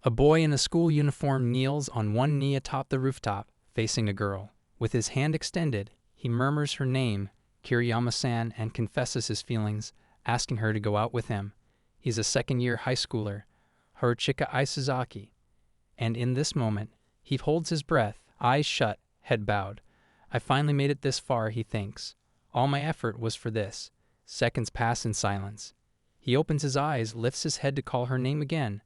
A boy in a school uniform kneels on one knee atop the rooftop, facing a girl. With his hand extended, he murmurs her name, Kiriyama-san, and confesses his feelings, asking her to go out with him. He's a second-year high schooler, Haruchika Isazaki. And in this moment, he holds his breath, eyes shut, head bowed. I finally made it this far, he thinks. All my effort was for this. Seconds pass in silence. He opens his eyes, lifts his head to call her name again.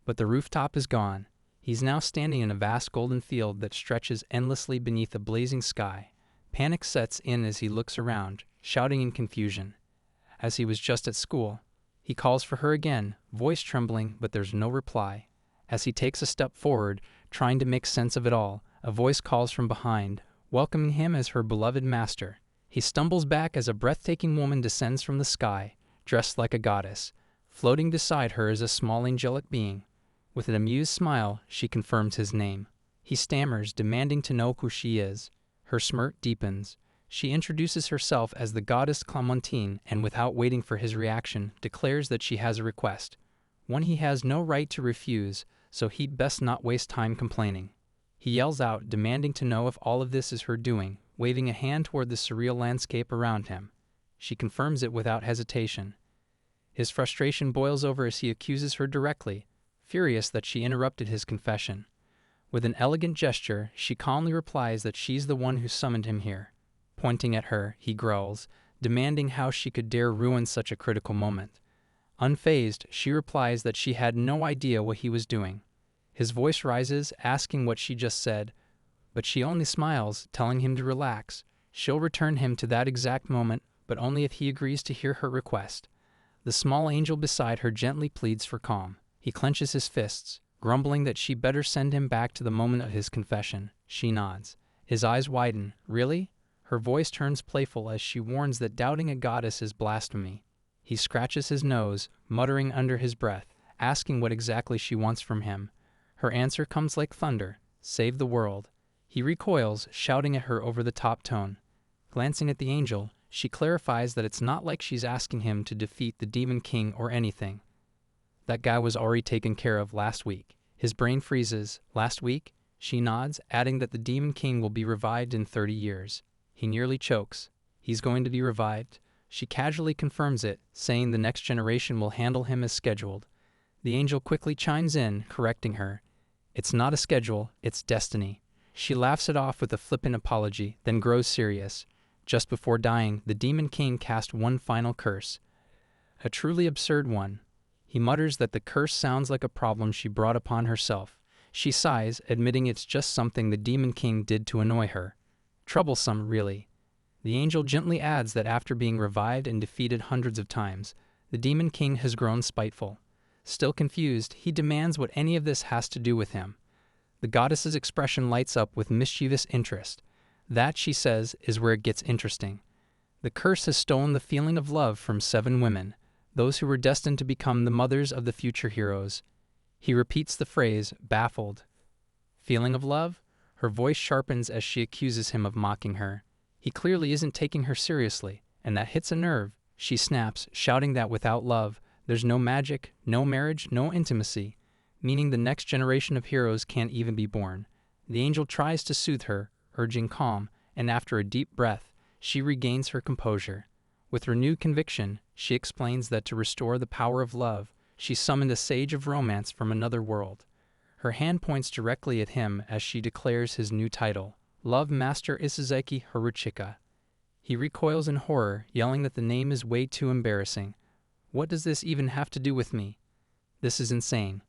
But the rooftop is gone. He's now standing in a vast golden field that stretches endlessly beneath a blazing sky. Panic sets in as he looks around, shouting in confusion. As he was just at school, he calls for her again, voice trembling, but there's no reply. As he takes a step forward, trying to make sense of it all, a voice calls from behind, welcoming him as her beloved master. He stumbles back as a breathtaking woman descends from the sky, dressed like a goddess. Floating beside her is a small angelic being. With an amused smile, she confirms his name. He stammers, demanding to know who she is. Her smirk deepens. She introduces herself as the goddess Clementine and, without waiting for his reaction, declares that she has a request. One he has no right to refuse, so he'd best not waste time complaining. He yells out, demanding to know if all of this is her doing, waving a hand toward the surreal landscape around him. She confirms it without hesitation. His frustration boils over as he accuses her directly, furious that she interrupted his confession. With an elegant gesture, she calmly replies that she's the one who summoned him here. Pointing at her, he growls, demanding how she could dare ruin such a critical moment. Unfazed, she replies that she had no idea what he was doing. His voice rises, asking what she just said, but she only smiles, telling him to relax. She'll return him to that exact moment, but only if he agrees to hear her request. The small angel beside her gently pleads for calm. He clenches his fists, grumbling that she better send him back to the moment of his confession. She nods. His eyes widen. Really? Her voice turns playful as she warns that doubting a goddess is blasphemy. He scratches his nose, muttering under his breath, asking what exactly she wants from him. Her answer comes like thunder. Save the world. He recoils, shouting at her over the top tone. Glancing at the angel, she clarifies that it's not like she's asking him to defeat the Demon King or anything. That guy was already taken care of last week. His brain freezes. Last week? She nods, adding that the Demon King will be revived in 30 years. He nearly chokes. He's going to be revived? She casually confirms it, saying the next generation will handle him as scheduled. The angel quickly chimes in, correcting her. It's not a schedule, it's destiny. She laughs it off with a flippant apology, then grows serious. Just before dying, the Demon King cast one final curse. A truly absurd one. He mutters that the curse sounds like a problem she brought upon herself. She sighs, admitting it's just something the Demon King did to annoy her. Troublesome, really. The angel gently adds that after being revived and defeated hundreds of times, the Demon King has grown spiteful. Still confused, he demands what any of this has to do with him. The goddess's expression lights up with mischievous interest. That, she says, is where it gets interesting. The curse has stolen the feeling of love from 7 women, those who were destined to become the mothers of the future heroes. He repeats the phrase, baffled. Feeling of love? Her voice sharpens as she accuses him of mocking her. He clearly isn't taking her seriously, and that hits a nerve. She snaps, shouting that without love, there's no magic, no marriage, no intimacy, meaning the next generation of heroes can't even be born. The angel tries to soothe her, urging calm, and after a deep breath, she regains her composure. With renewed conviction, she explains that to restore the power of love, she summoned a sage of romance from another world. Her hand points directly at him as she declares his new title, Love Master Isazaki Haruchika. He recoils in horror, yelling that the name is way too embarrassing. What does this even have to do with me? This is insane.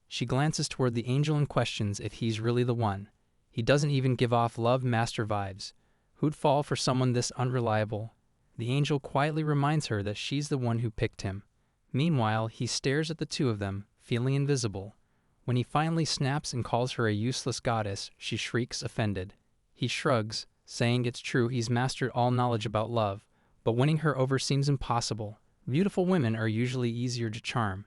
She glances toward the angel and questions if he's really the one. He doesn't even give off Love Master vibes. Who'd fall for someone this unreliable? The angel quietly reminds her that she's the one who picked him. Meanwhile, he stares at the two of them, feeling invisible. When he finally snaps and calls her a useless goddess, she shrieks, offended. He shrugs, saying it's true he's mastered all knowledge about love, but winning her over seems impossible. Beautiful women are usually easier to charm.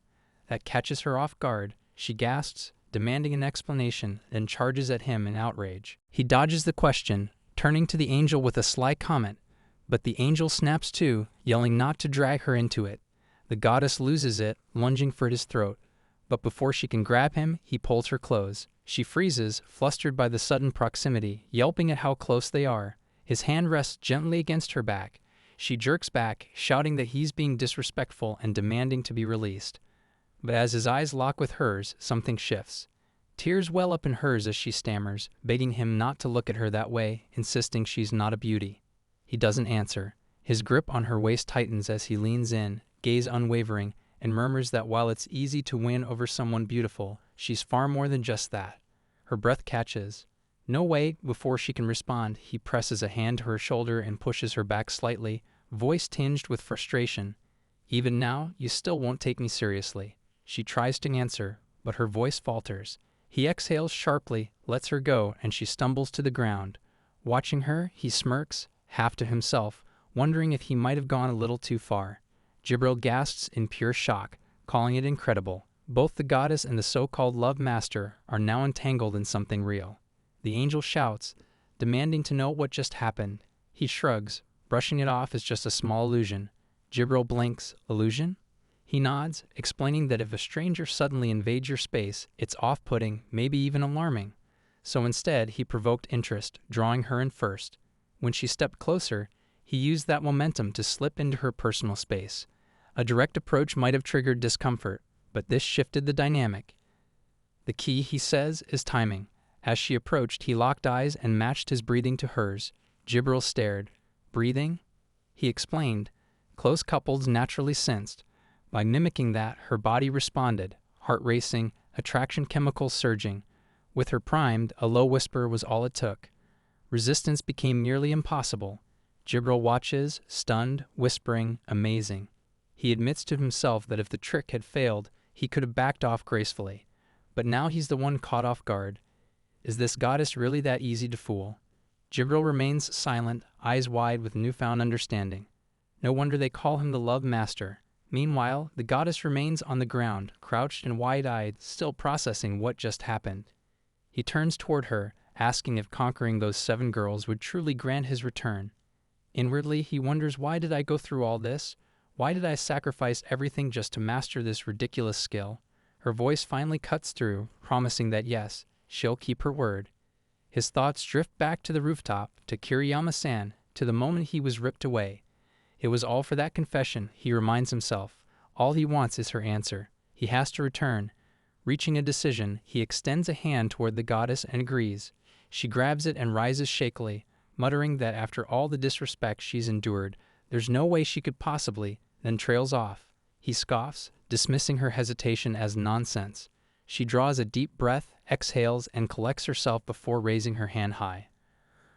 That catches her off guard. She gasps, demanding an explanation, then charges at him in outrage. He dodges the question, turning to the angel with a sly comment, but the angel snaps too, yelling not to drag her into it. The goddess loses it, lunging for his throat. But before she can grab him, he pulls her close. She freezes, flustered by the sudden proximity, yelping at how close they are. His hand rests gently against her back. She jerks back, shouting that he's being disrespectful and demanding to be released. But as his eyes lock with hers, something shifts. Tears well up in hers as she stammers, begging him not to look at her that way, insisting she's not a beauty. He doesn't answer. His grip on her waist tightens as he leans in, gaze unwavering, and murmurs that while it's easy to win over someone beautiful, she's far more than just that. Her breath catches. No way, before she can respond, he presses a hand to her shoulder and pushes her back slightly, voice tinged with frustration. Even now, you still won't take me seriously. She tries to answer, but her voice falters. He exhales sharply, lets her go, and she stumbles to the ground. Watching her, he smirks, half to himself, wondering if he might have gone a little too far. Jibril gasps in pure shock, calling it incredible. Both the goddess and the so-called love master are now entangled in something real. The angel shouts, demanding to know what just happened. He shrugs, brushing it off as just a small illusion. Jibril blinks. Illusion? He nods, explaining that if a stranger suddenly invades your space, it's off-putting, maybe even alarming. So instead, he provoked interest, drawing her in first. When she stepped closer, he used that momentum to slip into her personal space. A direct approach might have triggered discomfort, but this shifted the dynamic. The key, he says, is timing. As she approached, he locked eyes and matched his breathing to hers. Jibril stared. Breathing? He explained. Close couples naturally sensed. By mimicking that, her body responded, heart racing, attraction chemicals surging. With her primed, a low whisper was all it took. Resistance became nearly impossible. Jibril watches, stunned, whispering, amazing. He admits to himself that if the trick had failed, he could have backed off gracefully. But now he's the one caught off guard. Is this goddess really that easy to fool? Jibril remains silent, eyes wide with newfound understanding. No wonder they call him the love master. Meanwhile, the goddess remains on the ground, crouched and wide-eyed, still processing what just happened. He turns toward her, asking if conquering those 7 girls would truly grant his return. Inwardly, he wonders, why did I go through all this? Why did I sacrifice everything just to master this ridiculous skill? Her voice finally cuts through, promising that yes, she'll keep her word. His thoughts drift back to the rooftop, to Kiriyama-san, to the moment he was ripped away. It was all for that confession, he reminds himself. All he wants is her answer. He has to return. Reaching a decision, he extends a hand toward the goddess and agrees. She grabs it and rises shakily, muttering that after all the disrespect she's endured, there's no way she could possibly, then trails off. He scoffs, dismissing her hesitation as nonsense. She draws a deep breath, exhales, and collects herself before raising her hand high.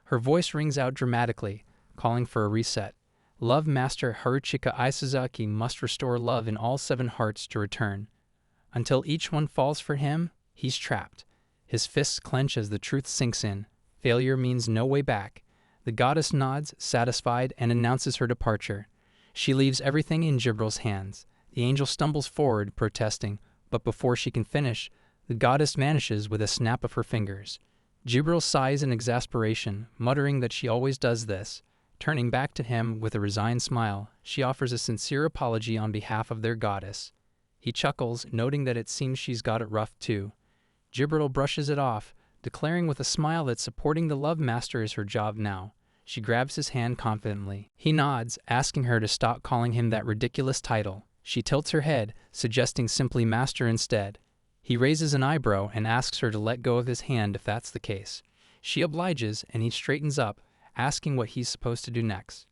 Her voice rings out dramatically, calling for a reset. Love Master Haruchika Isazaki must restore love in all 7 hearts to return. Until each one falls for him, he's trapped. His fists clench as the truth sinks in. Failure means no way back. The goddess nods, satisfied, and announces her departure. She leaves everything in Jibril's hands. The angel stumbles forward, protesting, but before she can finish, the goddess vanishes with a snap of her fingers. Jibril sighs in exasperation, muttering that she always does this. Turning back to him with a resigned smile, she offers a sincere apology on behalf of their goddess. He chuckles, noting that it seems she's got it rough too. Jibril brushes it off, declaring with a smile that supporting the love master is her job now. She grabs his hand confidently. He nods, asking her to stop calling him that ridiculous title. She tilts her head, suggesting simply master instead. He raises an eyebrow and asks her to let go of his hand if that's the case. She obliges, and he straightens up, asking what he's supposed to do next.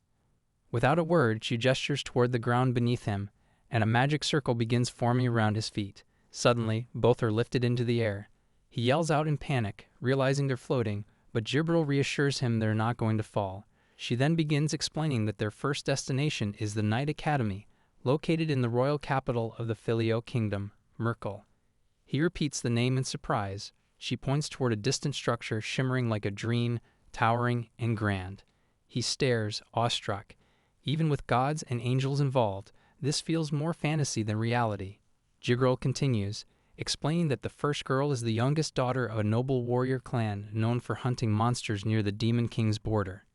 Without a word, she gestures toward the ground beneath him, and a magic circle begins forming around his feet. Suddenly, both are lifted into the air. He yells out in panic, realizing they're floating, but Jibril reassures him they're not going to fall. She then begins explaining that their first destination is the Knight Academy, located in the royal capital of the Filio Kingdom, Merkel. He repeats the name in surprise. She points toward a distant structure shimmering like a dream, towering and grand. He stares, awestruck. Even with gods and angels involved, this feels more fantasy than reality. Jibril continues, explaining that the first girl is the youngest daughter of a noble warrior clan known for hunting monsters near the Demon King's border.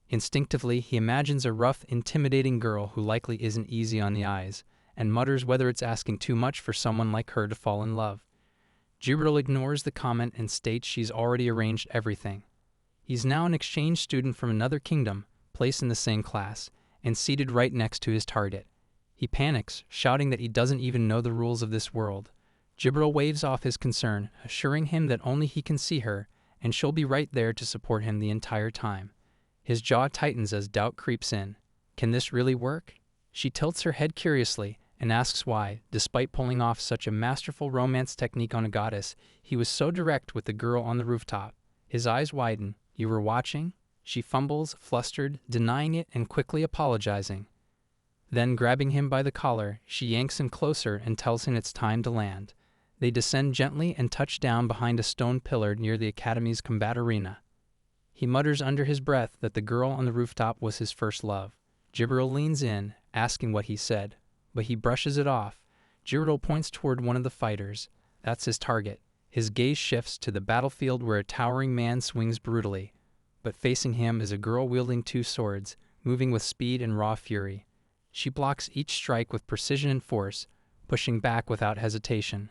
Instinctively, he imagines a rough, intimidating girl who likely isn't easy on the eyes, and mutters whether it's asking too much for someone like her to fall in love. Jibril ignores the comment and states she's already arranged everything. He's now an exchange student from another kingdom, placed in the same class, and seated right next to his target. He panics, shouting that he doesn't even know the rules of this world. Jibril waves off his concern, assuring him that only he can see her, and she'll be right there to support him the entire time. His jaw tightens as doubt creeps in. Can this really work? She tilts her head curiously and asks why, despite pulling off such a masterful romance technique on a goddess, he was so direct with the girl on the rooftop. His eyes widen. You were watching? She fumbles, flustered, denying it and quickly apologizing. Then, grabbing him by the collar, she yanks him closer and tells him it's time to land. They descend gently and touch down behind a stone pillar near the Academy's combat arena. He mutters under his breath that the girl on the rooftop was his first love. Jibril leans in, asking what he said, but he brushes it off. Jibril points toward one of the fighters. That's his target. His gaze shifts to the battlefield where a towering man swings brutally, but facing him is a girl wielding two swords, moving with speed and raw fury. She blocks each strike with precision and force, pushing back without hesitation.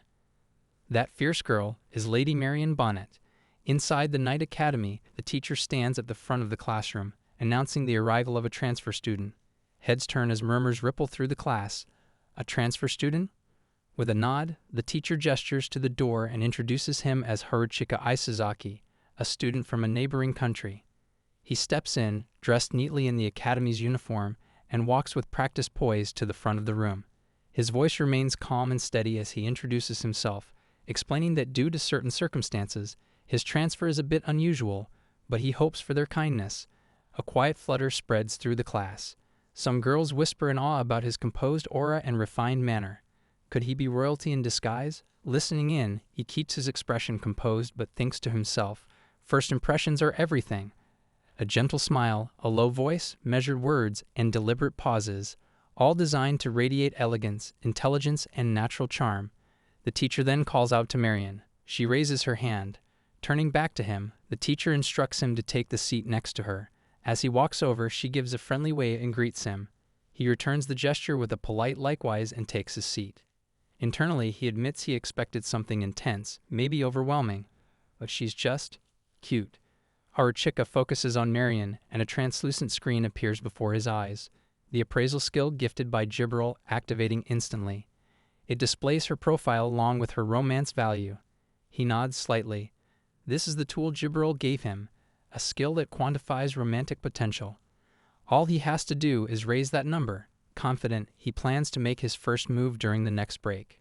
That fierce girl is Lady Marion Bonnet. Inside the Knight Academy, the teacher stands at the front of the classroom, announcing the arrival of a transfer student. Heads turn as murmurs ripple through the class. A transfer student? With a nod, the teacher gestures to the door and introduces him as Haruchika Isazaki, a student from a neighboring country. He steps in, dressed neatly in the Academy's uniform, and walks with practiced poise to the front of the room. His voice remains calm and steady as he introduces himself, explaining that due to certain circumstances, his transfer is a bit unusual, but he hopes for their kindness. A quiet flutter spreads through the class. Some girls whisper in awe about his composed aura and refined manner. Could he be royalty in disguise? Listening in, he keeps his expression composed but thinks to himself, first impressions are everything. A gentle smile, a low voice, measured words, and deliberate pauses, all designed to radiate elegance, intelligence, and natural charm. The teacher then calls out to Marion. She raises her hand. Turning back to him, the teacher instructs him to take the seat next to her. As he walks over, she gives a friendly wave and greets him. He returns the gesture with a polite likewise and takes his seat. Internally, he admits he expected something intense, maybe overwhelming, but she's just cute. Haruchika focuses on Marion, and a translucent screen appears before his eyes, the appraisal skill gifted by Jibril activating instantly. It displays her profile along with her romance value. He nods slightly. This is the tool Jibril gave him, a skill that quantifies romantic potential. All he has to do is raise that number. Confident, he plans to make his first move during the next break.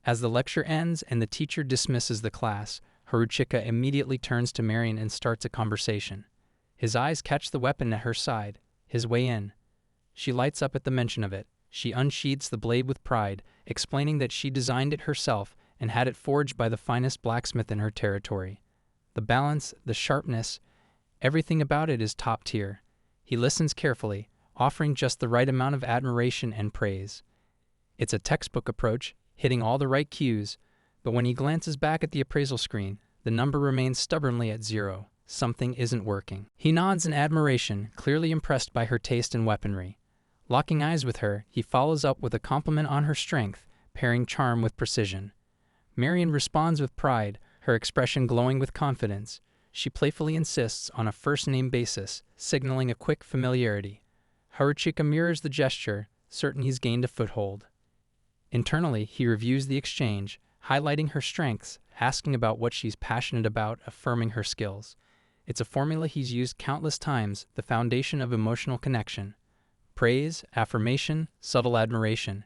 As the lecture ends and the teacher dismisses the class, Haruchika immediately turns to Marion and starts a conversation. His eyes catch the weapon at her side, his way in. She lights up at the mention of it. She unsheathes the blade with pride, explaining that she designed it herself and had it forged by the finest blacksmith in her territory. The balance, the sharpness, everything about it is top tier. He listens carefully, offering just the right amount of admiration and praise. It's a textbook approach, hitting all the right cues, but when he glances back at the appraisal screen, the number remains stubbornly at 0. Something isn't working. He nods in admiration, clearly impressed by her taste in weaponry. Locking eyes with her, he follows up with a compliment on her strength, pairing charm with precision. Marion responds with pride, her expression glowing with confidence. She playfully insists on a first-name basis, signaling a quick familiarity. Haruchika mirrors the gesture, certain he's gained a foothold. Internally, he reviews the exchange, highlighting her strengths, asking about what she's passionate about, affirming her skills. It's a formula he's used countless times, the foundation of emotional connection. Praise, affirmation, subtle admiration.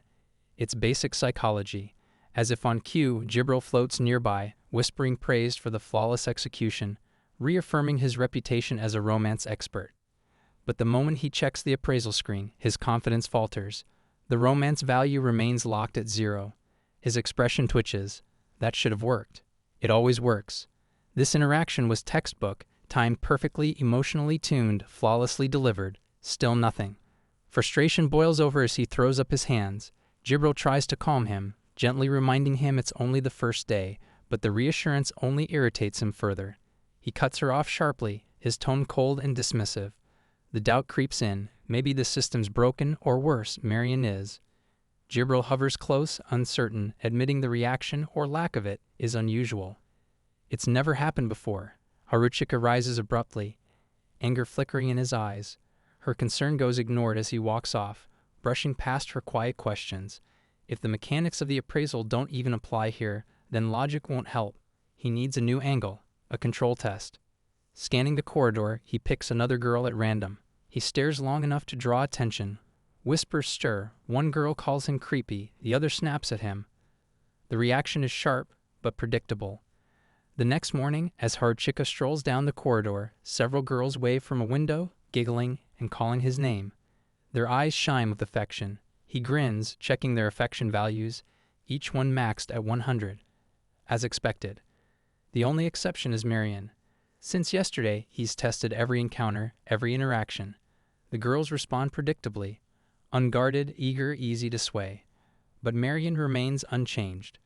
It's basic psychology. As if on cue, Jibril floats nearby, whispering praise for the flawless execution, reaffirming his reputation as a romance expert. But the moment he checks the appraisal screen, his confidence falters. The romance value remains locked at 0. His expression twitches. That should have worked. It always works. This interaction was textbook, timed perfectly, emotionally tuned, flawlessly delivered. Still nothing. Frustration boils over as he throws up his hands. Jibril tries to calm him, gently reminding him it's only the first day, but the reassurance only irritates him further. He cuts her off sharply, his tone cold and dismissive. The doubt creeps in. Maybe the system's broken, or worse, Marion is. Jibril hovers close, uncertain, admitting the reaction, or lack of it, is unusual. It's never happened before. Haruchika rises abruptly, anger flickering in his eyes. Her concern goes ignored as he walks off, brushing past her quiet questions. If the mechanics of the appraisal don't even apply here, then logic won't help. He needs a new angle, a control test. Scanning the corridor, he picks another girl at random. He stares long enough to draw attention. Whispers stir. One girl calls him creepy, the other snaps at him. The reaction is sharp, but predictable. The next morning, as Haruchika strolls down the corridor, several girls wave from a window, giggling and calling his name. Their eyes shine with affection. He grins, checking their affection values, each one maxed at 100. As expected. The only exception is Marion. Since yesterday, he's tested every encounter, every interaction. The girls respond predictably. Unguarded, eager, easy to sway. But Marion remains unchanged.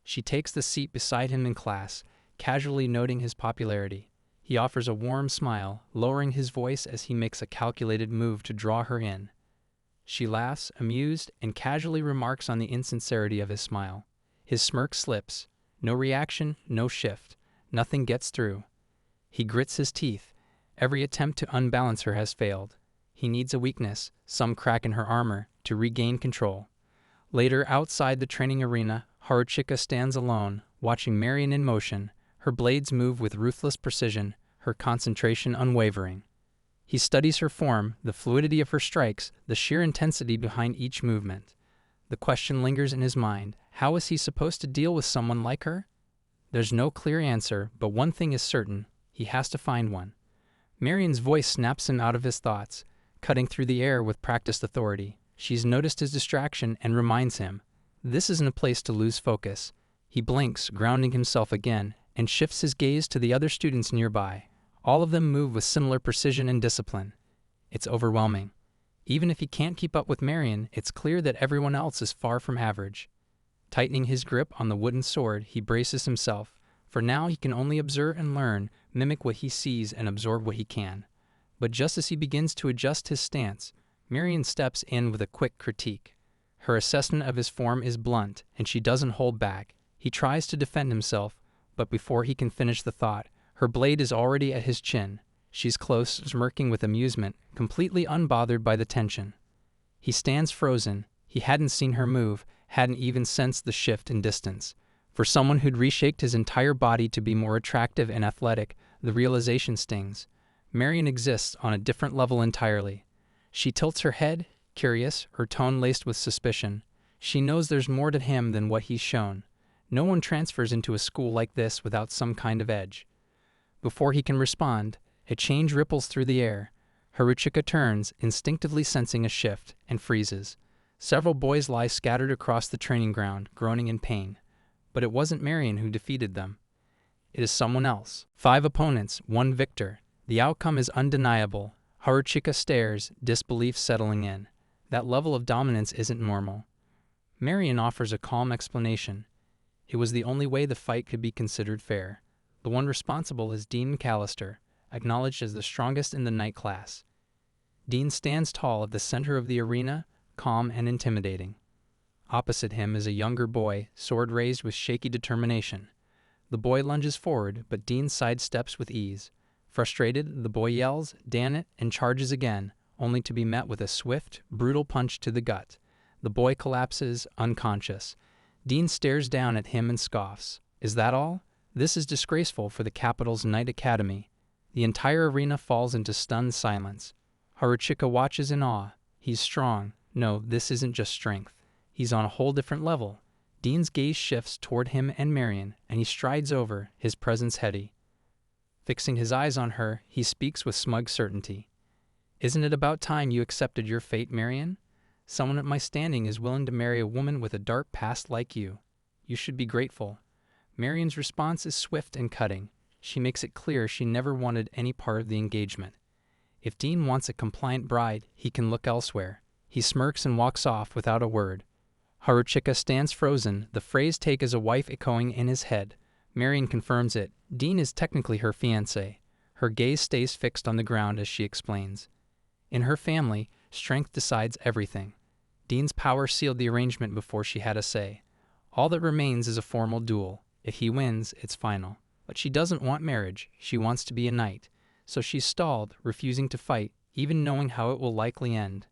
She takes the seat beside him in class, casually noting his popularity. He offers a warm smile, lowering his voice as he makes a calculated move to draw her in. She laughs, amused, and casually remarks on the insincerity of his smile. His smirk slips. No reaction, no shift. Nothing gets through. He grits his teeth. Every attempt to unbalance her has failed. He needs a weakness, some crack in her armor, to regain control. Later, outside the training arena, Haruchika stands alone, watching Marion in motion. Her blades move with ruthless precision, her concentration unwavering. He studies her form, the fluidity of her strikes, the sheer intensity behind each movement. The question lingers in his mind, how is he supposed to deal with someone like her? There's no clear answer, but one thing is certain, he has to find one. Marion's voice snaps him out of his thoughts, cutting through the air with practiced authority. She's noticed his distraction and reminds him, this isn't a place to lose focus. He blinks, grounding himself again, and shifts his gaze to the other students nearby. All of them move with similar precision and discipline. It's overwhelming. Even if he can't keep up with Marion, it's clear that everyone else is far from average. Tightening his grip on the wooden sword, he braces himself. For now, he can only observe and learn, mimic what he sees and absorb what he can. But just as he begins to adjust his stance, Marion steps in with a quick critique. Her assessment of his form is blunt, and she doesn't hold back. He tries to defend himself, but before he can finish the thought, her blade is already at his chin. She's close, smirking with amusement, completely unbothered by the tension. He stands frozen. He hadn't seen her move, hadn't even sensed the shift in distance. For someone who'd reshaped his entire body to be more attractive and athletic, the realization stings. Marion exists on a different level entirely. She tilts her head, curious, her tone laced with suspicion. She knows there's more to him than what he's shown. No one transfers into a school like this without some kind of edge. Before he can respond, a change ripples through the air. Haruchika turns, instinctively sensing a shift, and freezes. Several boys lie scattered across the training ground, groaning in pain. But it wasn't Marion who defeated them. It is someone else. 5 opponents, 1 victor. The outcome is undeniable. Haruchika stares, disbelief settling in. That level of dominance isn't normal. Marion offers a calm explanation. It was the only way the fight could be considered fair. The one responsible is Dean McAllister, acknowledged as the strongest in the night class. Dean stands tall at the center of the arena, calm and intimidating. Opposite him is a younger boy, sword raised with shaky determination. The boy lunges forward, but Dean sidesteps with ease. Frustrated, the boy yells, "Dan it," and charges again, only to be met with a swift, brutal punch to the gut. The boy collapses, unconscious. Dean stares down at him and scoffs. Is that all? This is disgraceful for the capital's Knight Academy. The entire arena falls into stunned silence. Haruchika watches in awe. He's strong. No, this isn't just strength. He's on a whole different level. Dean's gaze shifts toward him and Marion, and he strides over, his presence heady. Fixing his eyes on her, he speaks with smug certainty. Isn't it about time you accepted your fate, Marion? Someone at my standing is willing to marry a woman with a dark past like you. You should be grateful. Marion's response is swift and cutting. She makes it clear she never wanted any part of the engagement. If Dean wants a compliant bride, he can look elsewhere. He smirks and walks off without a word. Haruchika stands frozen, the phrase take as a wife echoing in his head. Marion confirms it. Dean is technically her fiancé. Her gaze stays fixed on the ground as she explains. In her family, strength decides everything. Dean's power sealed the arrangement before she had a say. All that remains is a formal duel. If he wins, it's final. But she doesn't want marriage, she wants to be a knight. So she's stalled, refusing to fight, even knowing how it will likely end.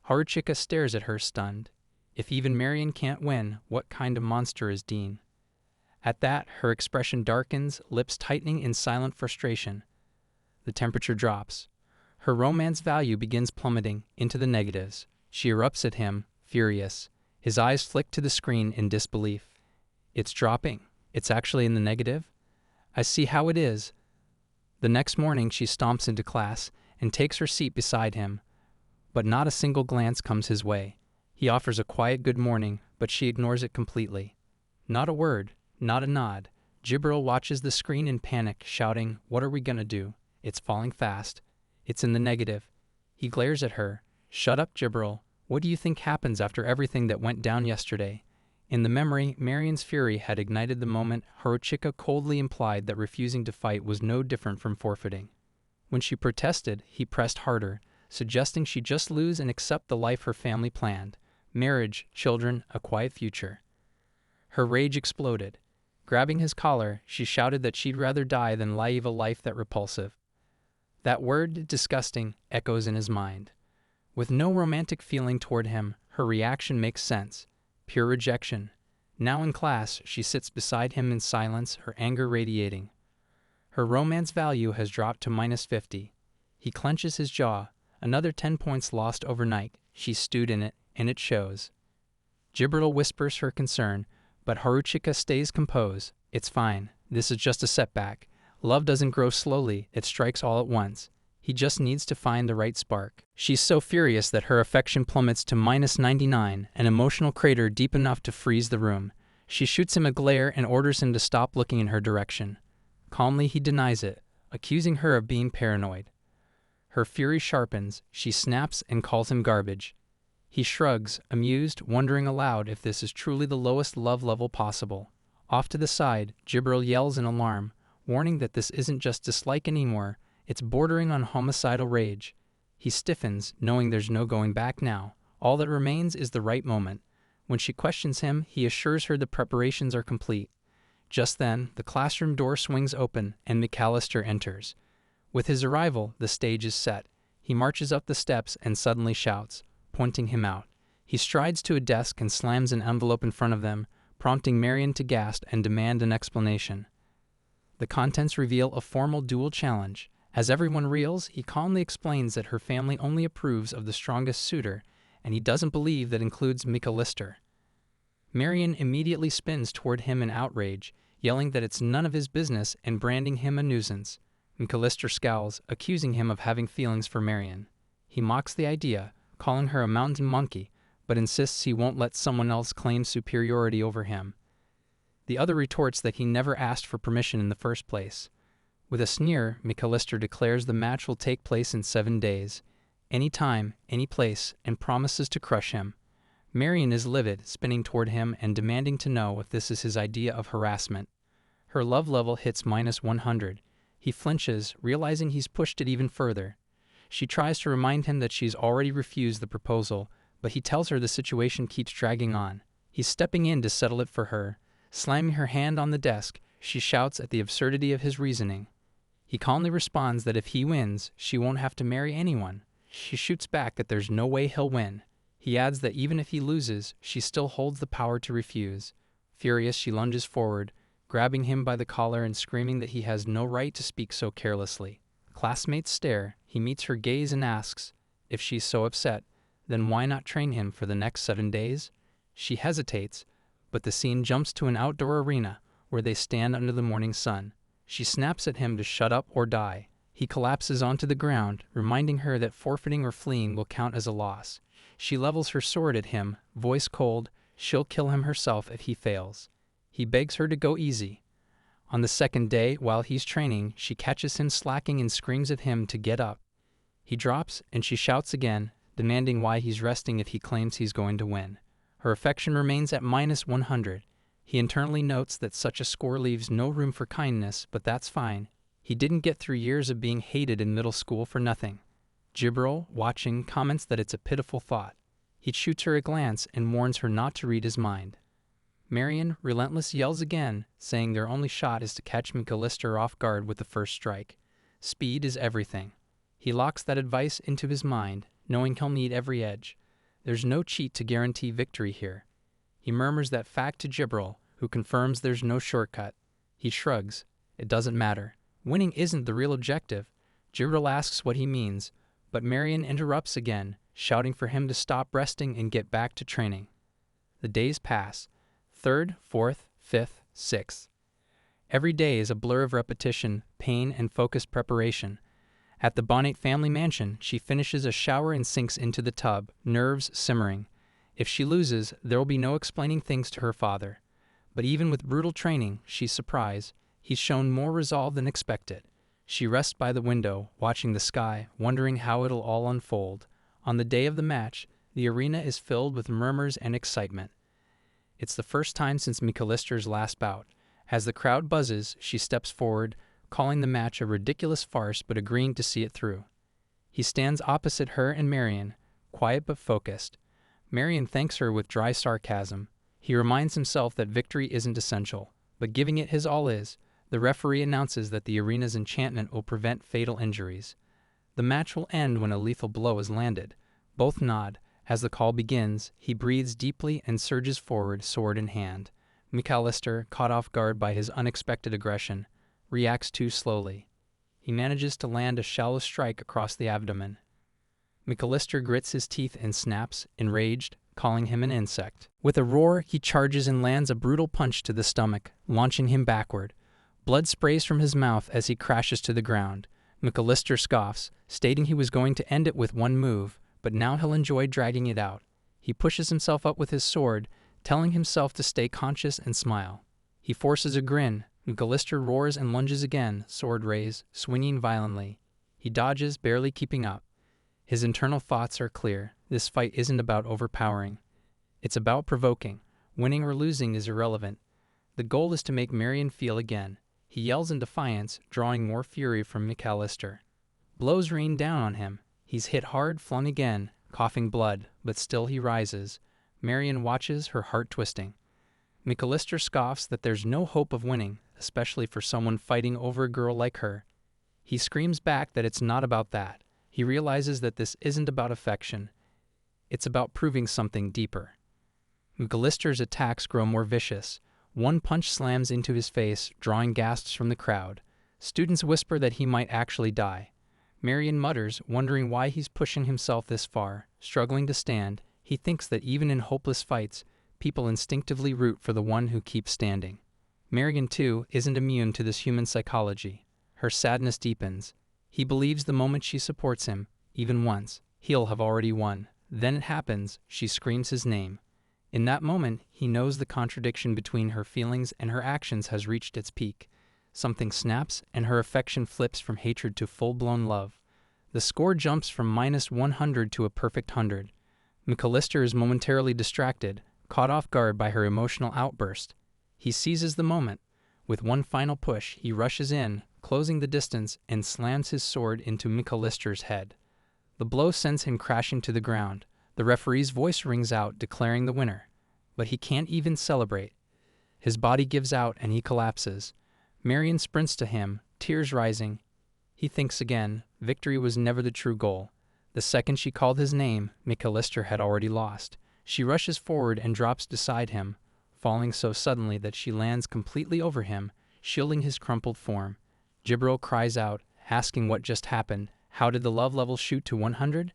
Haruchika stares at her stunned. If even Marion can't win, what kind of monster is Dean? At that, her expression darkens, lips tightening in silent frustration. The temperature drops. Her romance value begins plummeting into the negatives. She erupts at him, furious. His eyes flick to the screen in disbelief. It's dropping. It's actually in the negative? I see how it is. The next morning she stomps into class and takes her seat beside him. But not a single glance comes his way. He offers a quiet good morning, but she ignores it completely. Not a word, not a nod. Jibril watches the screen in panic, shouting, "What are we gonna do? It's falling fast. It's in the negative." He glares at her. "Shut up, Jibril. What do you think happens after everything that went down yesterday?" In the memory, Marion's fury had ignited the moment Haruchika coldly implied that refusing to fight was no different from forfeiting. When she protested, he pressed harder, suggesting she just lose and accept the life her family planned. Marriage, children, a quiet future. Her rage exploded. Grabbing his collar, she shouted that she'd rather die than live a life that repulsive. That word, disgusting, echoes in his mind. With no romantic feeling toward him, her reaction makes sense. Pure rejection. Now in class, she sits beside him in silence, her anger radiating. Her romance value has dropped to -50. He clenches his jaw. Another 10 points lost overnight. She's stewed in it, and it shows. Jibril whispers her concern, but Haruchika stays composed. It's fine. This is just a setback. Love doesn't grow slowly, it strikes all at once. He just needs to find the right spark. She's so furious that her affection plummets to -99, an emotional crater deep enough to freeze the room. She shoots him a glare and orders him to stop looking in her direction. Calmly he denies it, accusing her of being paranoid. Her fury sharpens, she snaps and calls him garbage. He shrugs, amused, wondering aloud if this is truly the lowest love level possible. Off to the side, Jibril yells in alarm, warning that this isn't just dislike anymore, it's bordering on homicidal rage. He stiffens, knowing there's no going back now. All that remains is the right moment. When she questions him, he assures her the preparations are complete. Just then, the classroom door swings open, and McAllister enters. With his arrival, the stage is set. He marches up the steps and suddenly shouts, pointing him out. He strides to a desk and slams an envelope in front of them, prompting Marion to gasp and demand an explanation. The contents reveal a formal duel challenge. As everyone reels, he calmly explains that her family only approves of the strongest suitor, and he doesn't believe that includes McAllister. Marion immediately spins toward him in outrage, yelling that it's none of his business and branding him a nuisance. McAllister scowls, accusing him of having feelings for Marion. He mocks the idea, calling her a mountain monkey, but insists he won't let someone else claim superiority over him. The other retorts that he never asked for permission in the first place. With a sneer, McAllister declares the match will take place in 7 days. Any time, any place, and promises to crush him. Marion is livid, spinning toward him and demanding to know if this is his idea of harassment. Her love level hits -100. He flinches, realizing he's pushed it even further. She tries to remind him that she's already refused the proposal, but he tells her the situation keeps dragging on. He's stepping in to settle it for her. Slamming her hand on the desk, she shouts at the absurdity of his reasoning. He calmly responds that if he wins, she won't have to marry anyone. She shoots back that there's no way he'll win. He adds that even if he loses, she still holds the power to refuse. Furious, she lunges forward, grabbing him by the collar and screaming that he has no right to speak so carelessly. Classmates stare. He meets her gaze and asks, if she's so upset, then why not train him for the next 7 days? She hesitates, but the scene jumps to an outdoor arena where they stand under the morning sun. She snaps at him to shut up or die. He collapses onto the ground, reminding her that forfeiting or fleeing will count as a loss. She levels her sword at him, voice cold, she'll kill him herself if he fails. He begs her to go easy. On the second day, while he's training, she catches him slacking and screams at him to get up. He drops, and she shouts again, demanding why he's resting if he claims he's going to win. Her affection remains at -100. He internally notes that such a score leaves no room for kindness, but that's fine. He didn't get through years of being hated in middle school for nothing. Jibril, watching, comments that it's a pitiful thought. He shoots her a glance and warns her not to read his mind. Marion, relentless, yells again, saying their only shot is to catch McAllister off guard with the first strike. Speed is everything. He locks that advice into his mind, knowing he'll need every edge. There's no cheat to guarantee victory here. He murmurs that fact to Jibril, who confirms there's no shortcut. He shrugs. It doesn't matter. Winning isn't the real objective. Jibril asks what he means, but Marion interrupts again, shouting for him to stop resting and get back to training. The days pass. 3rd, 4th, 5th, 6th. Every day is a blur of repetition, pain, and focused preparation. At the Bonnet family mansion, she finishes a shower and sinks into the tub, nerves simmering. If she loses, there will be no explaining things to her father. But even with brutal training, she's surprised. He's shown more resolve than expected. She rests by the window, watching the sky, wondering how it'll all unfold. On the day of the match, the arena is filled with murmurs and excitement. It's the first time since McAllister's last bout. As the crowd buzzes, she steps forward, calling the match a ridiculous farce but agreeing to see it through. He stands opposite her and Marion, quiet but focused. Marion thanks her with dry sarcasm. He reminds himself that victory isn't essential, but giving it his all is. The referee announces that the arena's enchantment will prevent fatal injuries. The match will end when a lethal blow is landed. Both nod. As the call begins, he breathes deeply and surges forward, sword in hand. McAllister, caught off guard by his unexpected aggression, reacts too slowly. He manages to land a shallow strike across the abdomen. McAllister grits his teeth and snaps, enraged, calling him an insect. With a roar, he charges and lands a brutal punch to the stomach, launching him backward. Blood sprays from his mouth as he crashes to the ground. McAllister scoffs, stating he was going to end it with one move, but now he'll enjoy dragging it out. He pushes himself up with his sword, telling himself to stay conscious and smile. He forces a grin. McAllister roars and lunges again, sword raised, swinging violently. He dodges, barely keeping up. His internal thoughts are clear. This fight isn't about overpowering. It's about provoking. Winning or losing is irrelevant. The goal is to make Marion feel again. He yells in defiance, drawing more fury from McAllister. Blows rain down on him. He's hit hard, flung again, coughing blood, but still he rises. Marion watches, her heart twisting. McAllister scoffs that there's no hope of winning, especially for someone fighting over a girl like her. He screams back that it's not about that. He realizes that this isn't about affection. It's about proving something deeper. McAllister's attacks grow more vicious. One punch slams into his face, drawing gasps from the crowd. Students whisper that he might actually die. Marion mutters, wondering why he's pushing himself this far. Struggling to stand, he thinks that even in hopeless fights, people instinctively root for the one who keeps standing. Marion, too, isn't immune to this human psychology. Her sadness deepens. He believes the moment she supports him, even once, he'll have already won. Then it happens, she screams his name. In that moment, he knows the contradiction between her feelings and her actions has reached its peak. Something snaps, and her affection flips from hatred to full-blown love. The score jumps from -100 to a perfect 100. McAllister is momentarily distracted, caught off guard by her emotional outburst. He seizes the moment. With one final push, he rushes in, closing the distance, and slams his sword into McAllister's head. The blow sends him crashing to the ground. The referee's voice rings out, declaring the winner. But he can't even celebrate. His body gives out and he collapses. Marion sprints to him, tears rising. He thinks again. Victory was never the true goal. The second she called his name, McAllister had already lost. She rushes forward and drops beside him, falling so suddenly that she lands completely over him, shielding his crumpled form. Jibril cries out, asking what just happened. How did the love level shoot to 100?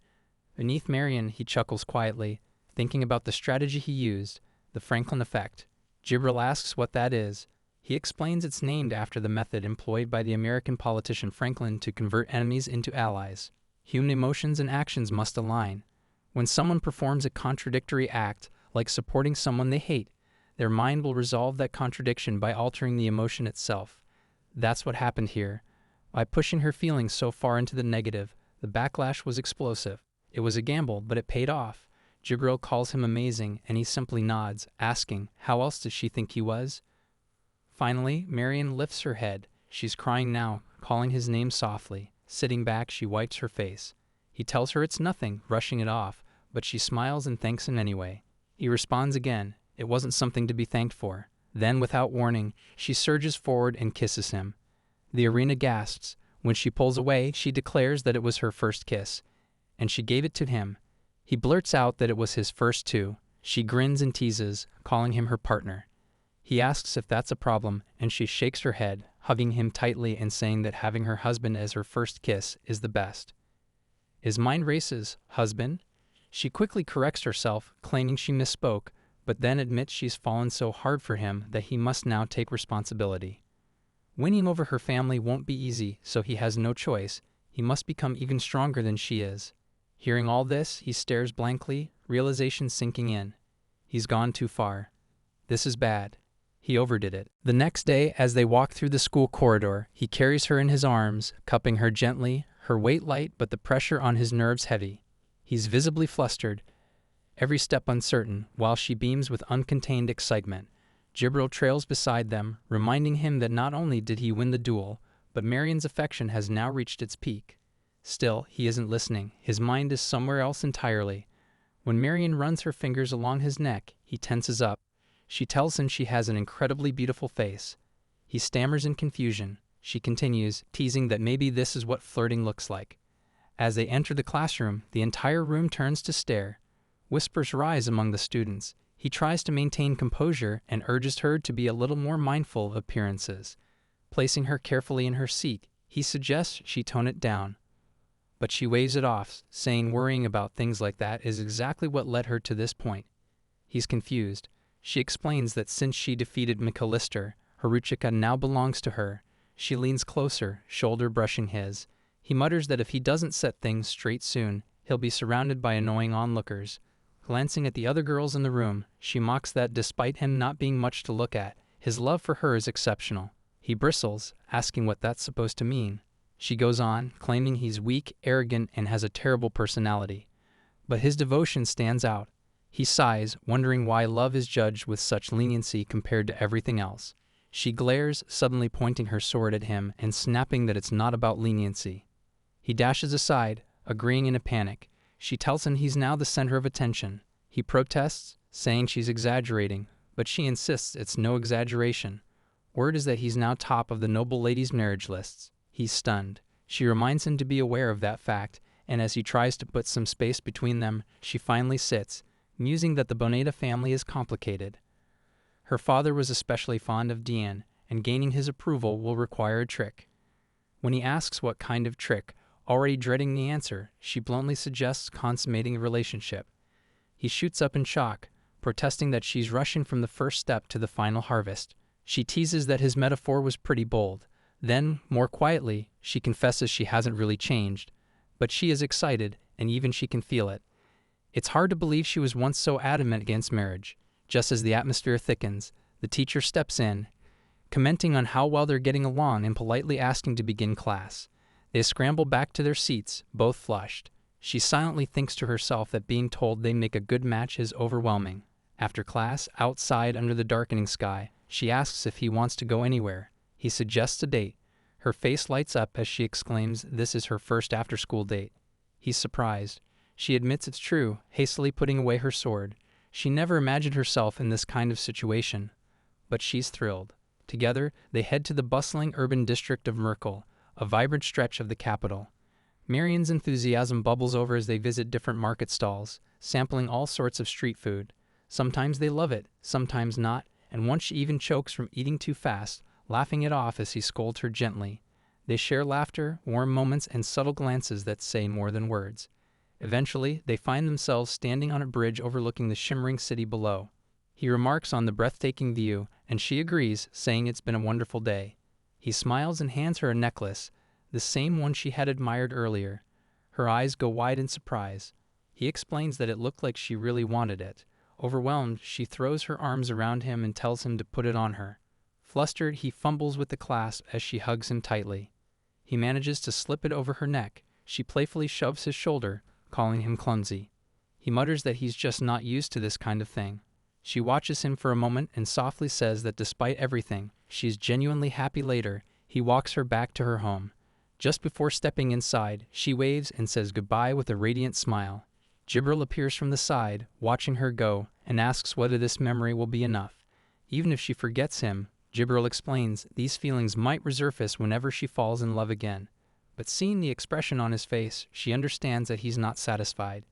Beneath Marion, he chuckles quietly, thinking about the strategy he used, the Franklin effect. Jibril asks what that is. He explains it's named after the method employed by the American politician Franklin to convert enemies into allies. Human emotions and actions must align. When someone performs a contradictory act, like supporting someone they hate, their mind will resolve that contradiction by altering the emotion itself. That's what happened here. By pushing her feelings so far into the negative, the backlash was explosive. It was a gamble, but it paid off. Jibril calls him amazing, and he simply nods, asking, how else did she think he was? Finally, Marion lifts her head. She's crying now, calling his name softly. Sitting back, she wipes her face. He tells her it's nothing, rushing it off, but she smiles and thanks him anyway. He responds again, it wasn't something to be thanked for. Then, without warning, she surges forward and kisses him. The arena gasps. When she pulls away, she declares that it was her first kiss, and she gave it to him. He blurts out that it was his first too. She grins and teases, calling him her partner. He asks if that's a problem, and she shakes her head, hugging him tightly and saying that having her husband as her first kiss is the best. His mind races. Husband? She quickly corrects herself, claiming she misspoke, but then admits she's fallen so hard for him that he must now take responsibility. Winning over her family won't be easy, so he has no choice. He must become even stronger than she is. Hearing all this, he stares blankly, realization sinking in. He's gone too far. This is bad. He overdid it. The next day, as they walk through the school corridor, he carries her in his arms, cupping her gently, her weight light but the pressure on his nerves heavy. He's visibly flustered, every step uncertain, while she beams with uncontained excitement. Jibril trails beside them, reminding him that not only did he win the duel, but Marion's affection has now reached its peak. Still, he isn't listening. His mind is somewhere else entirely. When Marion runs her fingers along his neck, he tenses up. She tells him she has an incredibly beautiful face. He stammers in confusion. She continues, teasing that maybe this is what flirting looks like. As they enter the classroom, the entire room turns to stare. Whispers rise among the students. He tries to maintain composure and urges her to be a little more mindful of appearances. Placing her carefully in her seat, he suggests she tone it down. But she waves it off, saying worrying about things like that is exactly what led her to this point. He's confused. She explains that since she defeated McAllister, Haruchika now belongs to her. She leans closer, shoulder brushing his. He mutters that if he doesn't set things straight soon, he'll be surrounded by annoying onlookers. Glancing at the other girls in the room, she mocks that despite him not being much to look at, his love for her is exceptional. He bristles, asking what that's supposed to mean. She goes on, claiming he's weak, arrogant, and has a terrible personality. But his devotion stands out. He sighs, wondering why love is judged with such leniency compared to everything else. She glares, suddenly pointing her sword at him and snapping that it's not about leniency. He dashes aside, agreeing in a panic. She tells him he's now the center of attention. He protests, saying she's exaggerating, but she insists it's no exaggeration. Word is that he's now top of the noble lady's marriage lists. He's stunned. She reminds him to be aware of that fact, and as he tries to put some space between them, she finally sits, musing that the Boneta family is complicated. Her father was especially fond of Diane, and gaining his approval will require a trick. When he asks what kind of trick, already dreading the answer, she bluntly suggests consummating a relationship. He shoots up in shock, protesting that she's rushing from the first step to the final harvest. She teases that his metaphor was pretty bold. Then, more quietly, she confesses she hasn't really changed, but she is excited, and even she can feel it. It's hard to believe she was once so adamant against marriage. Just as the atmosphere thickens, the teacher steps in, commenting on how well they're getting along and politely asking to begin class. They scramble back to their seats, both flushed. She silently thinks to herself that being told they make a good match is overwhelming. After class, outside under the darkening sky, she asks if he wants to go anywhere. He suggests a date. Her face lights up as she exclaims this is her first after-school date. He's surprised. She admits it's true, hastily putting away her sword. She never imagined herself in this kind of situation. But she's thrilled. Together, they head to the bustling urban district of Merkel, a vibrant stretch of the capital. Marion's enthusiasm bubbles over as they visit different market stalls, sampling all sorts of street food. Sometimes they love it, sometimes not, and once she even chokes from eating too fast, laughing it off as he scolds her gently. They share laughter, warm moments, and subtle glances that say more than words. Eventually, they find themselves standing on a bridge overlooking the shimmering city below. He remarks on the breathtaking view, and she agrees, saying it's been a wonderful day. He smiles and hands her a necklace, the same one she had admired earlier. Her eyes go wide in surprise. He explains that it looked like she really wanted it. Overwhelmed, she throws her arms around him and tells him to put it on her. Flustered, he fumbles with the clasp as she hugs him tightly. He manages to slip it over her neck. She playfully shoves his shoulder, calling him clumsy. He mutters that he's just not used to this kind of thing. She watches him for a moment and softly says that despite everything, she's genuinely happy later. He walks her back to her home. Just before stepping inside, she waves and says goodbye with a radiant smile. Jibril appears from the side, watching her go, and asks whether this memory will be enough. Even if she forgets him, Jibril explains these feelings might resurface whenever she falls in love again. But seeing the expression on his face, she understands that he's not satisfied.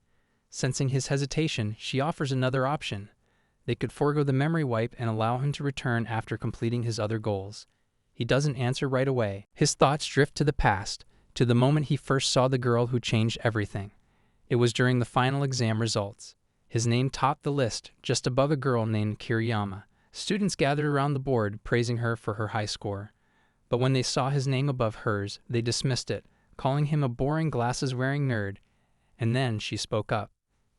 Sensing his hesitation, she offers another option. They could forego the memory wipe and allow him to return after completing his other goals. He doesn't answer right away. His thoughts drift to the past, to the moment he first saw the girl who changed everything. It was during the final exam results. His name topped the list, just above a girl named Kiriyama. Students gathered around the board, praising her for her high score. But when they saw his name above hers, they dismissed it, calling him a boring glasses-wearing nerd. And then she spoke up.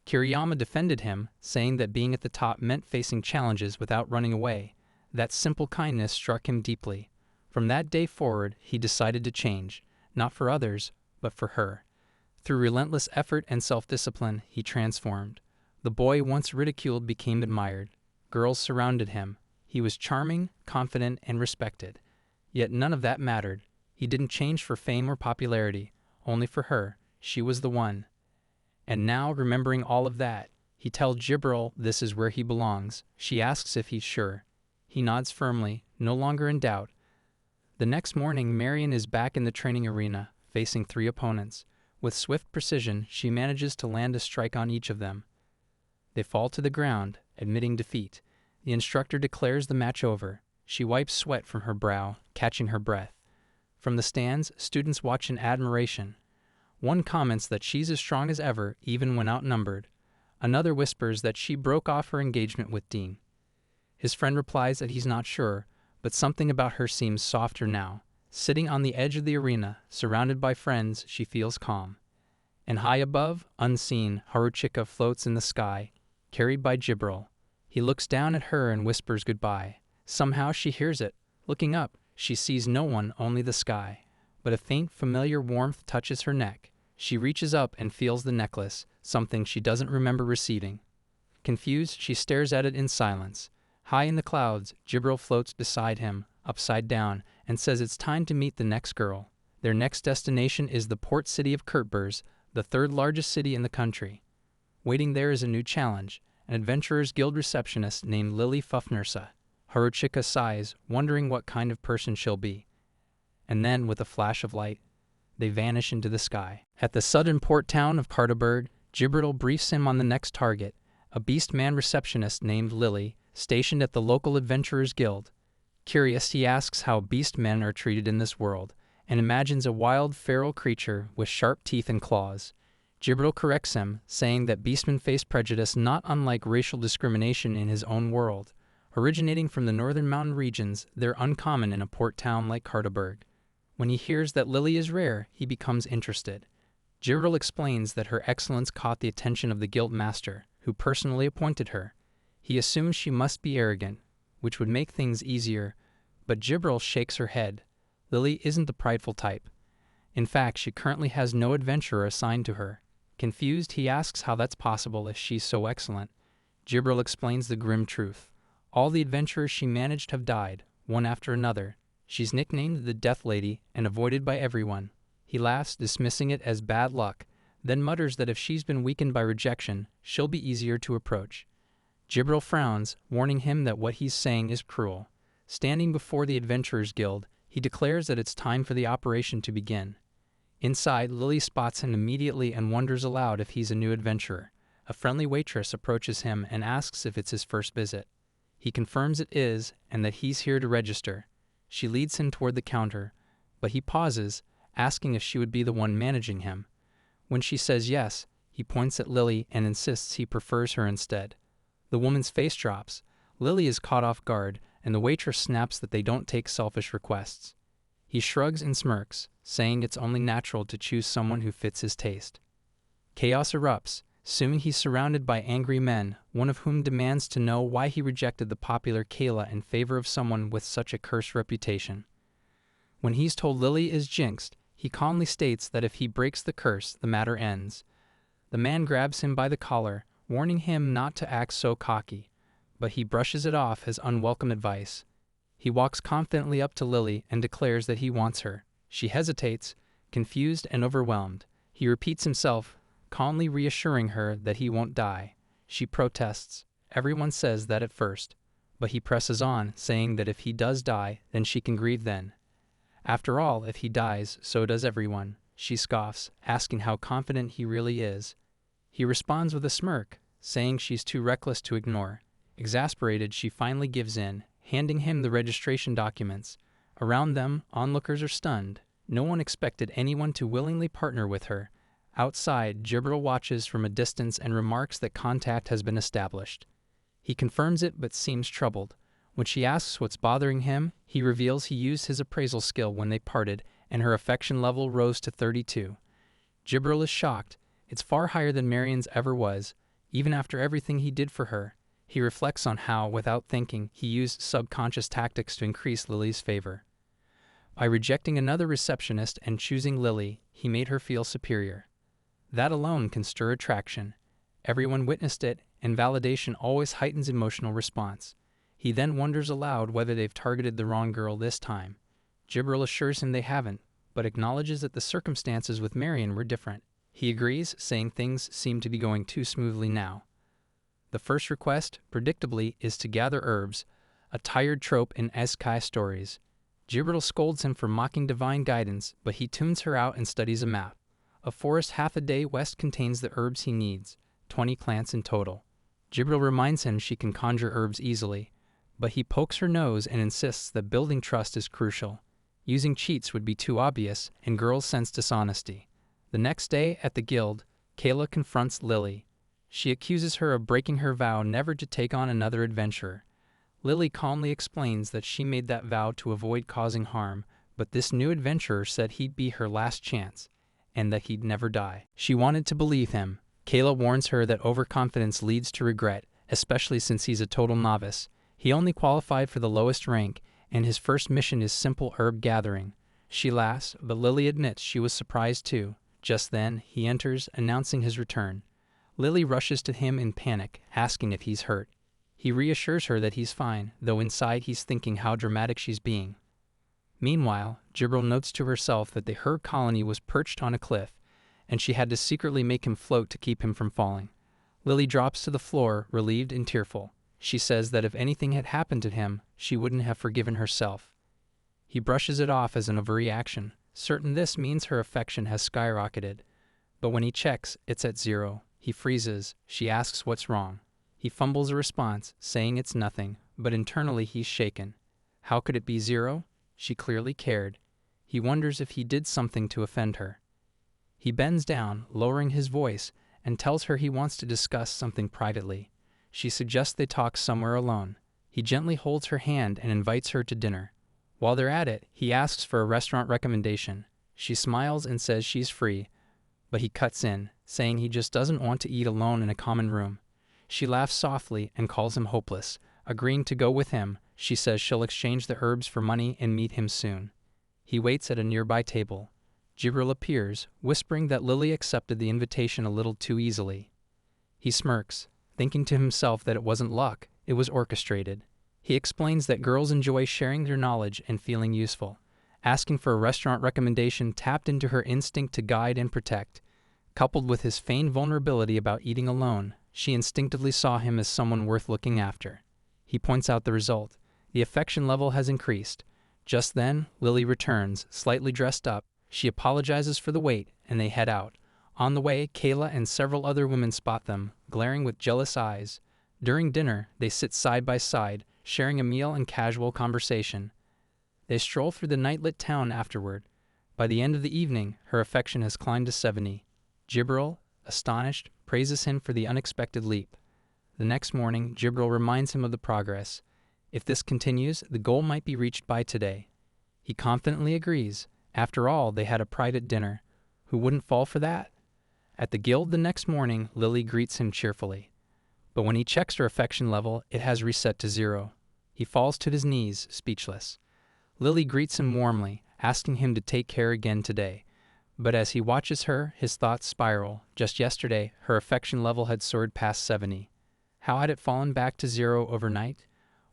Kiriyama defended him, saying that being at the top meant facing challenges without running away. That simple kindness struck him deeply. From that day forward, he decided to change, not for others, but for her. Through relentless effort and self-discipline, he transformed. The boy once ridiculed became admired. Girls surrounded him. He was charming, confident, and respected. Yet none of that mattered. He didn't change for fame or popularity, only for her. She was the one. And now, remembering all of that, he tells Jibril this is where he belongs. She asks if he's sure. He nods firmly, no longer in doubt. The next morning, Marion is back in the training arena, facing 3 opponents. With swift precision, she manages to land a strike on each of them. They fall to the ground, admitting defeat. The instructor declares the match over. She wipes sweat from her brow, catching her breath. From the stands, students watch in admiration. One comments that she's as strong as ever, even when outnumbered. Another whispers that she broke off her engagement with Dean. His friend replies that he's not sure, but something about her seems softer now. Sitting on the edge of the arena, surrounded by friends, she feels calm. And high above, unseen, Haruchika floats in the sky, carried by Jibril. He looks down at her and whispers goodbye. Somehow she hears it. Looking up, she sees no one, only the sky. But a faint, familiar warmth touches her neck. She reaches up and feels the necklace, something she doesn't remember receiving. Confused, she stares at it in silence. High in the clouds, Jibril floats beside him, upside down, and says it's time to meet the next girl. Their next destination is the port city of Kurtbers, the 3rd largest city in the country. Waiting there is a new challenge, an Adventurers Guild receptionist named Lily Fufnersa. Haruchika sighs, wondering what kind of person she'll be. And then, with a flash of light, they vanish into the sky. At the southern port town of Kartaberg, Jibril briefs him on the next target, a beastman receptionist named Lily, stationed at the local Adventurers Guild. Curious, he asks how beastmen are treated in this world, and imagines a wild, feral creature with sharp teeth and claws. Jibril corrects him, saying that beastmen face prejudice not unlike racial discrimination in his own world. Originating from the northern mountain regions, they're uncommon in a port town like Kartaberg. When he hears that Lily is rare, he becomes interested. Jibril explains that her excellence caught the attention of the guild master, who personally appointed her. He assumes she must be arrogant, which would make things easier, but Jibril shakes her head. Lily isn't the prideful type. In fact, she currently has no adventurer assigned to her. Confused, he asks how that's possible if she's so excellent. Jibril explains the grim truth. All the adventurers she managed have died, one after another. She's nicknamed the Death Lady and avoided by everyone. He laughs, dismissing it as bad luck, then mutters that if she's been weakened by rejection, she'll be easier to approach. Jibril frowns, warning him that what he's saying is cruel. Standing before the Adventurers Guild, he declares that it's time for the operation to begin. Inside, Lily spots him immediately and wonders aloud if he's a new adventurer. A friendly waitress approaches him and asks if it's his first visit. He confirms it is, and that he's here to register. She leads him toward the counter, but he pauses, asking if she would be the one managing him. When she says yes, he points at Lily and insists he prefers her instead. The woman's face drops. Lily is caught off guard, and the waitress snaps that they don't take selfish requests. He shrugs and smirks, saying it's only natural to choose someone who fits his taste. Chaos erupts. Soon he's surrounded by angry men, one of whom demands to know why he rejected the popular Kayla in favor of someone with such a cursed reputation. When he's told Lily is jinxed, he calmly states that if he breaks the curse, the matter ends. The man grabs him by the collar, warning him not to act so cocky, but he brushes it off as unwelcome advice. He walks confidently up to Lily and declares that he wants her. She hesitates, confused and overwhelmed. He repeats himself calmly reassuring her that he won't die. She protests. Everyone says that at first, but he presses on, saying that if he does die, then she can grieve then. After all, if he dies, so does everyone. She scoffs, asking how confident he really is. He responds with a smirk, saying she's too reckless to ignore. Exasperated, she finally gives in, handing him the registration documents. Around them, onlookers are stunned. No one expected anyone to willingly partner with her. Outside, Jibril watches from a distance and remarks that contact has been established. He confirms it but seems troubled. When she asks what's bothering him, he reveals he used his appraisal skill when they parted, and her affection level rose to 32. Jibril is shocked. It's far higher than Marian's ever was, even after everything he did for her. He reflects on how, without thinking, he used subconscious tactics to increase Lily's favor. By rejecting another receptionist and choosing Lily, he made her feel superior. That alone can stir attraction. Everyone witnessed it, and validation always heightens emotional response. He then wonders aloud whether they've targeted the wrong girl this time. Jibril assures him they haven't, but acknowledges that the circumstances with Marian were different. He agrees, saying things seem to be going too smoothly now. The first request, predictably, is to gather herbs, a tired trope in Isekai stories. Jibril scolds him for mocking divine guidance, but he tunes her out and studies a map. A forest half a day west contains the herbs he needs, 20 plants in total. Jibril reminds him she can conjure herbs easily, but he pokes her nose and insists that building trust is crucial. Using cheats would be too obvious, and girls sense dishonesty. The next day, at the guild, Kayla confronts Lily. She accuses her of breaking her vow never to take on another adventurer. Lily calmly explains that she made that vow to avoid causing harm, but this new adventurer said he'd be her last chance, and that he'd never die. She wanted to believe him. Kayla warns her that overconfidence leads to regret, especially since he's a total novice. He only qualified for the lowest rank, and his first mission is simple herb gathering. She laughs, but Lily admits she was surprised too. Just then, he enters, announcing his return. Lily rushes to him in panic, asking if he's hurt. He reassures her that he's fine, though inside he's thinking how dramatic she's being. Meanwhile, Jibril notes to herself that the herb colony was perched on a cliff, and she had to secretly make him float to keep him from falling. Lily drops to the floor, relieved and tearful. She says that if anything had happened to him, she wouldn't have forgiven herself. He brushes it off as an overreaction, certain this means her affection has skyrocketed. But when he checks, it's at 0. He freezes. She asks what's wrong. He fumbles a response, saying it's nothing, but internally he's shaken. How could it be 0? She clearly cared. He wonders if he did something to offend her. He bends down, lowering his voice, and tells her he wants to discuss something privately. She suggests they talk somewhere alone. He gently holds her hand and invites her to dinner. While they're at it, he asks for a restaurant recommendation. She smiles and says she's free, but he cuts in, saying he just doesn't want to eat alone in a common room. She laughs softly and calls him hopeless. Agreeing to go with him, she says she'll exchange the herbs for money and meet him soon. He waits at a nearby table. Jibril appears, whispering that Lily accepted the invitation a little too easily. He smirks, thinking to himself that it wasn't luck, it was orchestrated. He explains that girls enjoy sharing their knowledge and feeling useful. Asking for a restaurant recommendation tapped into her instinct to guide and protect. Coupled with his feigned vulnerability about eating alone, she instinctively saw him as someone worth looking after. He points out the result. The affection level has increased. Just then, Lily returns, slightly dressed up. She apologizes for the wait, and they head out. On the way, Kayla and several other women spot them, glaring with jealous eyes. During dinner, they sit side by side, sharing a meal and casual conversation. They stroll through the night-lit town afterward. By the end of the evening, her affection has climbed to 70. Jibril, astonished, praises him for the unexpected leap. The next morning, Jibril reminds him of the progress. If this continues, the goal might be reached by today. He confidently agrees. After all, they had a private dinner. Who wouldn't fall for that? At the guild the next morning, Lily greets him cheerfully. But when he checks her affection level, it has reset to 0. He falls to his knees, speechless. Lily greets him warmly, asking him to take care again today. But as he watches her, his thoughts spiral. Just yesterday, her affection level had soared past 70. How had it fallen back to 0 overnight?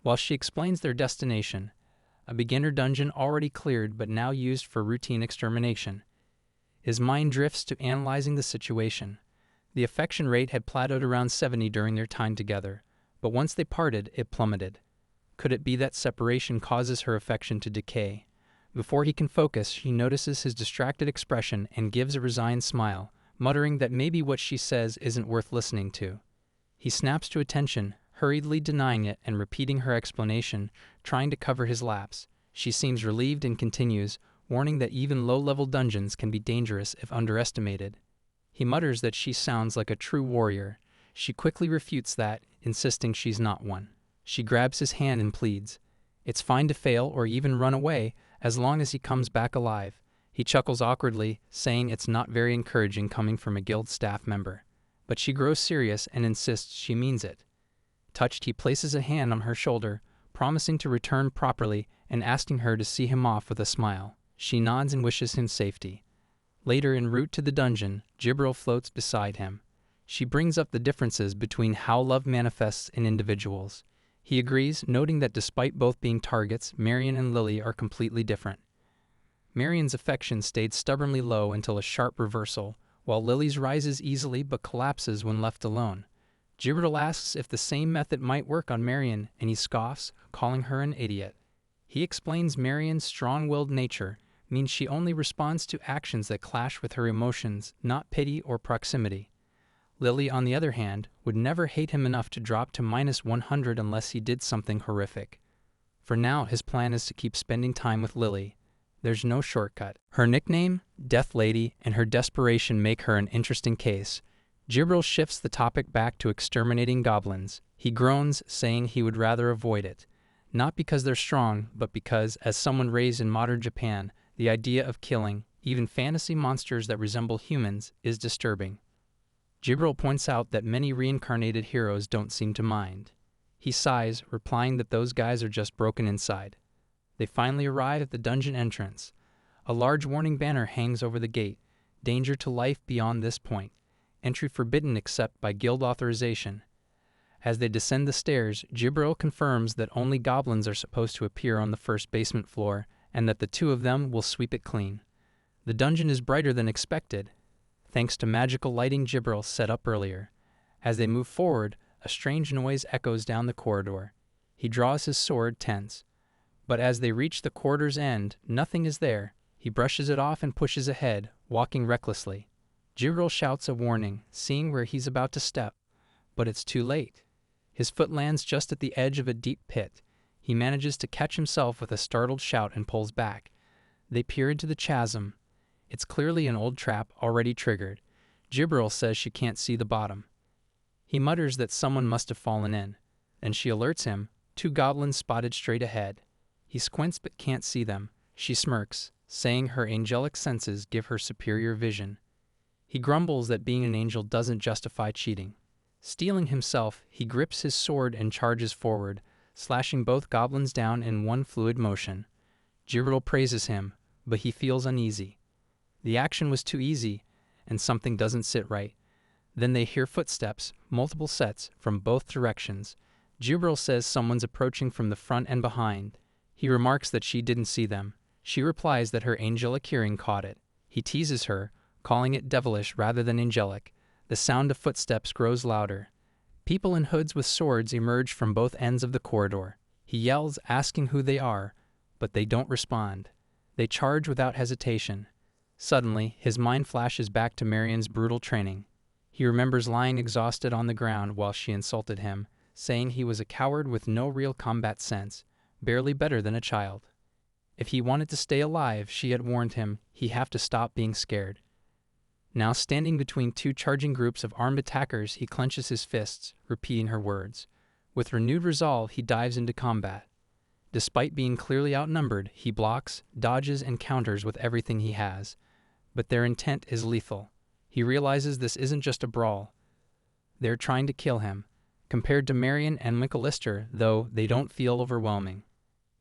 While she explains their destination, a beginner dungeon already cleared but now used for routine extermination. His mind drifts to analyzing the situation. The affection rate had plateaued around 70 during their time together, but once they parted, it plummeted. Could it be that separation causes her affection to decay? Before he can focus, she notices his distracted expression and gives a resigned smile, muttering that maybe what she says isn't worth listening to. He snaps to attention, hurriedly denying it and repeating her explanation, trying to cover his lapse. She seems relieved and continues, warning that even low-level dungeons can be dangerous if underestimated. He mutters that she sounds like a true warrior. She quickly refutes that, insisting she's not one. She grabs his hand and pleads. It's fine to fail or even run away, as long as he comes back alive. He chuckles awkwardly, saying it's not very encouraging coming from a guild staff member. But she grows serious and insists she means it. Touched, he places a hand on her shoulder, promising to return properly and asking her to see him off with a smile. She nods and wishes him safety. Later, en route to the dungeon, Jibril floats beside him. She brings up the differences between how love manifests in individuals. He agrees, noting that despite both being targets, Marion and Lily are completely different. Marion's affection stayed stubbornly low until a sharp reversal, while Lily's rises easily but collapses when left alone. Jibril asks if the same method might work on Marion, and he scoffs, calling her an idiot. He explains Marion's strong-willed nature means she only responds to actions that clash with her emotions, not pity or proximity. Lily, on the other hand, would never hate him enough to drop to -100 unless he did something horrific. For now, his plan is to keep spending time with Lily. There's no shortcut. Her nickname, Death Lady, and her desperation make her an interesting case. Jibril shifts the topic back to exterminating goblins. He groans, saying he would rather avoid it. Not because they're strong, but because, as someone raised in modern Japan, the idea of killing, even fantasy monsters that resemble humans, is disturbing. Jibril points out that many reincarnated heroes don't seem to mind. He sighs, replying that those guys are just broken inside. They finally arrive at the dungeon entrance. A large warning banner hangs over the gate. Danger to life beyond this point. Entry forbidden except by guild authorization. As they descend the stairs, Jibril confirms that only goblins are supposed to appear on the first basement floor, and that the two of them will sweep it clean. The dungeon is brighter than expected, thanks to magical lighting Jibril set up earlier. As they move forward, a strange noise echoes down the corridor. He draws his sword, tense. But as they reach the corridor's end, nothing is there. He brushes it off and pushes ahead, walking recklessly. Jibril shouts a warning, seeing where he's about to step. But it's too late. His foot lands just at the edge of a deep pit. He manages to catch himself with a startled shout and pulls back. They peer into the chasm. It's clearly an old trap already triggered. Jibril says she can't see the bottom. He mutters that someone must have fallen in. Then she alerts him, 2 goblins spotted straight ahead. He squints but can't see them. She smirks, saying her angelic senses give her superior vision. He grumbles that being an angel doesn't justify cheating. Steeling himself, he grips his sword and charges forward, slashing both goblins down in one fluid motion. Jibril praises him, but he feels uneasy. The action was too easy, and something doesn't sit right. Then they hear footsteps, multiple sets, from both directions. Jibril says someone's approaching from the front and behind. He remarks that she didn't see them. She replies that her angelic hearing caught it. He teases her, calling it devilish rather than angelic. The sound of footsteps grows louder. People in hoods with swords emerge from both ends of the corridor. He yells, asking who they are, but they don't respond. They charge without hesitation. Suddenly, his mind flashes back to Marion's brutal training. He remembers lying exhausted on the ground while she insulted him, saying he was a coward with no real combat sense, barely better than a child. If he wanted to stay alive, she had warned him, he'd have to stop being scared. Now standing between 2 charging groups of armed attackers, he clenches his fists, repeating her words. With renewed resolve, he dives into combat. Despite being clearly outnumbered, he blocks, dodges, and counters with everything he has. But their intent is lethal. He realizes this isn't just a brawl. They're trying to kill him. Compared to Marion and McAllister, though, they don't feel overwhelming.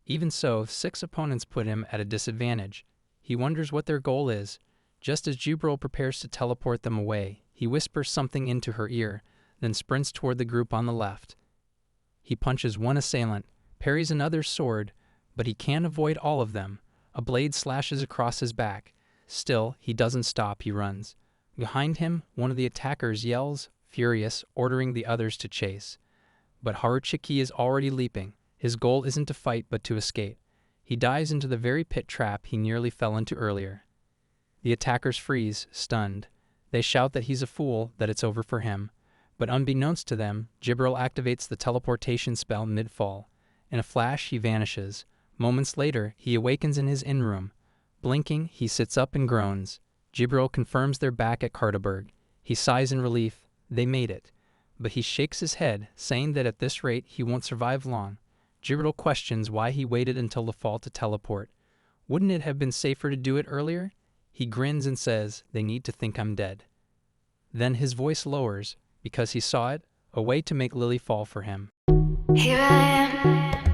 Even so, 6 opponents put him at a disadvantage. He wonders what their goal is. Just as Jibril prepares to teleport them away, he whispers something into her ear, then sprints toward the group on the left. He punches one assailant, parries another's sword, but he can't avoid all of them. A blade slashes across his back. Still, he doesn't stop, he runs. Behind him, one of the attackers yells, furious, ordering the others to chase. But Haruchiki is already leaping. His goal isn't to fight but to escape. He dives into the very pit trap he nearly fell into earlier. The attackers freeze, stunned. They shout that he's a fool, that it's over for him. But unbeknownst to them, Jibril activates the teleportation spell mid-fall. In a flash, he vanishes. Moments later, he awakens in his inn room. Blinking, he sits up and groans. Jibril confirms they're back at Carterburg. He sighs in relief. They made it. But he shakes his head, saying that at this rate he won't survive long. Jibril questions why he waited until the fall to teleport. Wouldn't it have been safer to do it earlier? He grins and says, they need to think I'm dead. Then his voice lowers, because he saw it, a way to make Lily fall for him. Here I am.